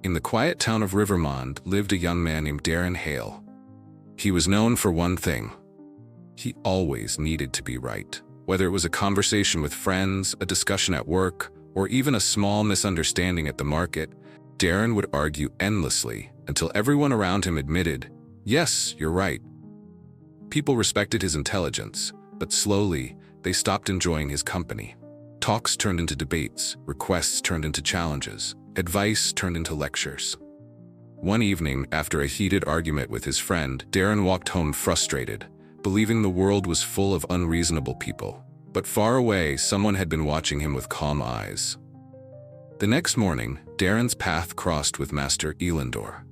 In the quiet town of Rivermond lived a young man named Darin Hale. He was known for one thing. He always needed to be right. Whether it was a conversation with friends, a discussion at work, or even a small misunderstanding at the market, Darin would argue endlessly until everyone around him admitted, "Yes, you're right." People respected his intelligence, but slowly, they stopped enjoying his company. Talks turned into debates, requests turned into challenges, advice turned into lectures. One evening, after a heated argument with his friend, Darin walked home frustrated, believing the world was full of unreasonable people. But far away, someone had been watching him with calm eyes. The next morning, Darin's path crossed with Master Elandor,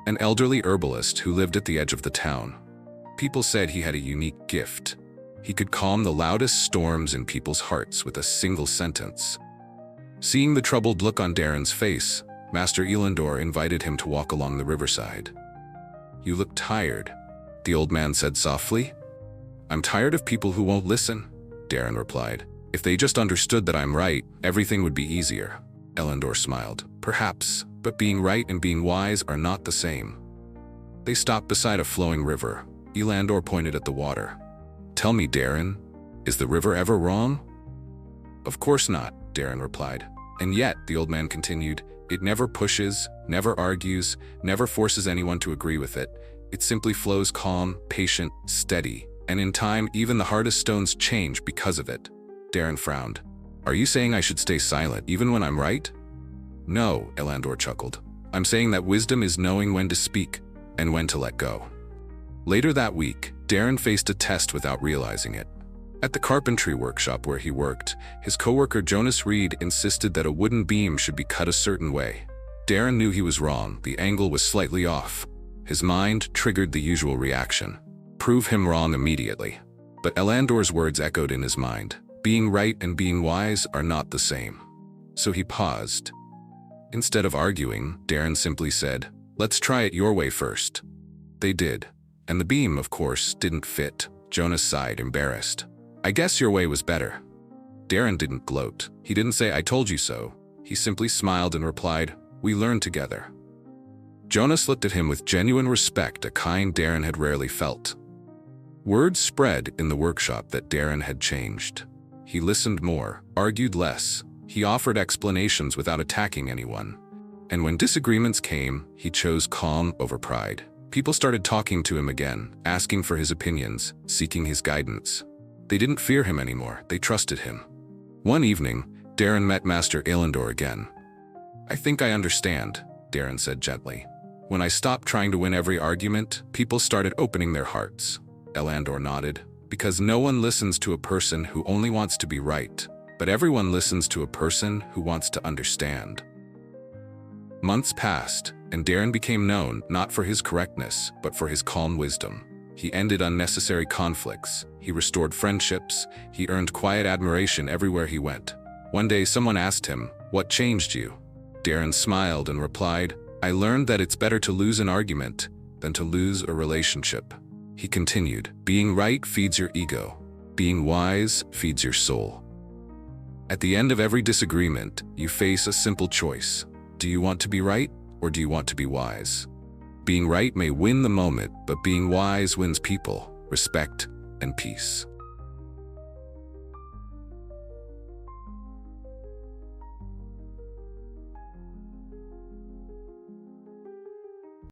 an elderly herbalist who lived at the edge of the town. People said he had a unique gift. He could calm the loudest storms in people's hearts with a single sentence. Seeing the troubled look on Darin's face, Master Elandor invited him to walk along the riverside. "You look tired," the old man said softly. "I'm tired of people who won't listen," Darin replied. "If they just understood that I'm right, everything would be easier." Elandor smiled. "Perhaps, but being right and being wise are not the same." They stopped beside a flowing river. Elandor pointed at the water. "Tell me, Darin, is the river ever wrong?" "Of course not," Darin replied. "And yet," the old man continued, "it never pushes, never argues, never forces anyone to agree with it. It simply flows calm, patient, steady, and in time, even the hardest stones change because of it." Darin frowned. "Are you saying I should stay silent even when I'm right?" "No," Elandor chuckled. "I'm saying that wisdom is knowing when to speak and when to let go." Later that week, Darin faced a test without realizing it. At the carpentry workshop where he worked, his coworker Jonas Reed insisted that a wooden beam should be cut a certain way. Darin knew he was wrong. The angle was slightly off. His mind triggered the usual reaction. Prove him wrong immediately. But Elandor's words echoed in his mind. Being right and being wise are not the same. So he paused. Instead of arguing, Darin simply said, "Let's try it your way first." They did. And the beam, of course, didn't fit. Jonas sighed, embarrassed. "I guess your way was better." Darin didn't gloat. He didn't say, "I told you so." He simply smiled and replied, "We learned together." Jonas looked at him with genuine respect, a kind Darin had rarely felt. Word spread in the workshop that Darin had changed. He listened more, argued less. He offered explanations without attacking anyone. And when disagreements came, he chose calm over pride. People started talking to him again, asking for his opinions, seeking his guidance. They didn't fear him anymore, they trusted him. One evening, Darin met Master Elandor again. "I think I understand," Darin said gently. "When I stopped trying to win every argument, people started opening their hearts." Elandor nodded. "Because no one listens to a person who only wants to be right, but everyone listens to a person who wants to understand." Months passed, and Darin became known not for his correctness, but for his calm wisdom. He ended unnecessary conflicts, he restored friendships, he earned quiet admiration everywhere he went. One day someone asked him, "What changed you?" Darin smiled and replied, "I learned that it's better to lose an argument than to lose a relationship." He continued, "Being right feeds your ego. Being wise feeds your soul." At the end of every disagreement, you face a simple choice. Do you want to be right, or do you want to be wise? Being right may win the moment, but being wise wins people, respect, and peace.